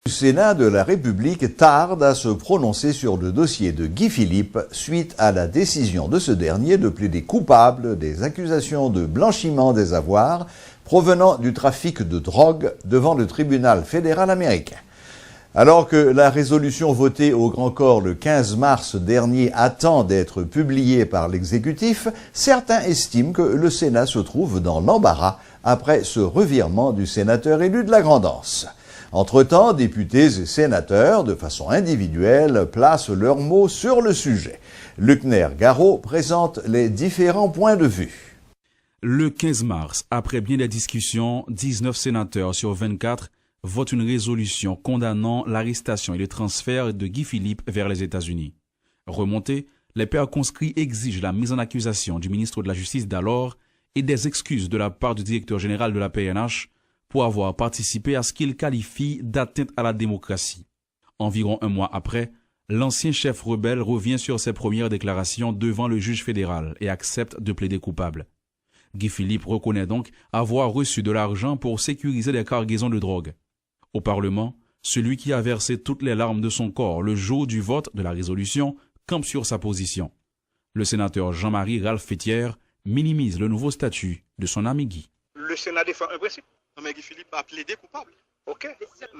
Le Sénat de la République tarde à se prononcer sur le dossier de Guy Philippe suite à la décision de ce dernier de plaider coupable des accusations de blanchiment des avoirs provenant du trafic de drogue devant le tribunal fédéral américain. Alors que la résolution votée au Grand Corps le 15 mars dernier attend d'être publiée par l'exécutif, certains estiment que le Sénat se trouve dans l'embarras après ce revirement du sénateur élu de la Grand'Anse. Entre-temps, députés et sénateurs, de façon individuelle, placent leurs mots sur le sujet. Luckner-Garot présente les différents points de vue. Le 15 mars, après bien des discussions, 19 sénateurs sur 24 votent une résolution condamnant l'arrestation et le transfert de Guy Philippe vers les États-Unis. Remontés, les pairs conscrits exigent la mise en accusation du ministre de la Justice d'alors et des excuses de la part du directeur général de la PNH pour avoir participé à ce qu'il qualifie d'atteinte à la démocratie. Environ un mois après, l'ancien chef rebelle revient sur ses premières déclarations devant le juge fédéral et accepte de plaider coupable. Guy Philippe reconnaît donc avoir reçu de l'argent pour sécuriser des cargaisons de drogue. Au Parlement, celui qui a versé toutes les larmes de son corps le jour du vote de la résolution campe sur sa position. Le sénateur Jean-Marie Ralph Fétière minimise le nouveau statut de son ami Guy. Le Sénat défend un principe. Mais Guy Philippe a plaidé coupable. OK?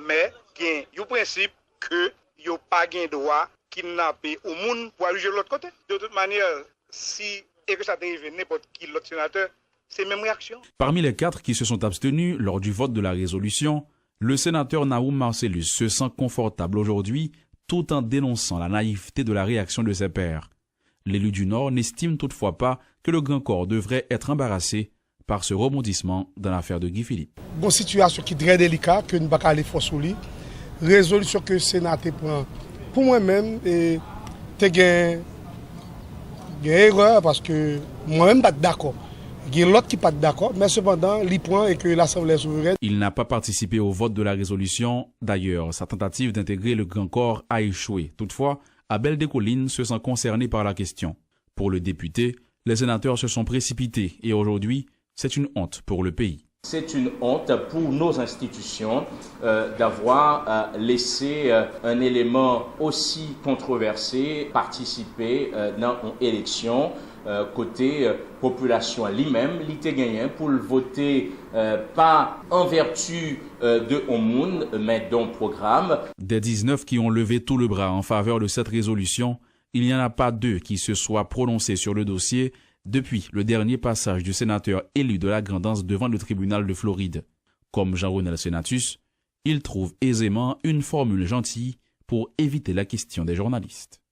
Mais il y a un principe que il n'y a pas de droit kidnapper au monde pour aller de l'autre côté. De toute manière, si et que ça arrive n'importe qui l'autre sénateur, c'est la même réaction. Parmi les 4 qui se sont abstenus lors du vote de la résolution, le sénateur Naoum Marcellus se sent confortable aujourd'hui tout en dénonçant la naïveté de la réaction de ses pairs. L'élu du Nord n'estime toutefois pas que le Grand Corps devrait être embarrassé par ce rebondissement dans l'affaire de Guy Philippe. Une situation qui est très délicate, que nous ne pouvons pas aller force sur lui. Résolution que le Sénat prend pour moi-même, et c'est une erreur parce que moi-même, je ne suis pas d'accord. Il y a l'autre qui n'est pas d'accord, mais cependant, il prend et que l'Assemblée souveraine. Il n'a pas participé au vote de la résolution. D'ailleurs, sa tentative d'intégrer le Grand Corps a échoué. Toutefois, Abel Descollines se sent concerné par la question. Pour le député, les sénateurs se sont précipités et aujourd'hui, c'est une honte pour le pays. C'est une honte pour nos institutions d'avoir laissé un élément aussi controversé participer dans une élection côté population lui-même, l'été gagné pour le voter pas en vertu de au monde, mais d'un programme. Des 19 qui ont levé tout le bras en faveur de cette résolution, il n'y en a pas 2 qui se soient prononcés sur le dossier depuis le dernier passage du sénateur élu de la Grand'Anse devant le tribunal de Floride. Comme Jean-Ronel Senatus, il trouve aisément une formule gentille pour éviter la question des journalistes.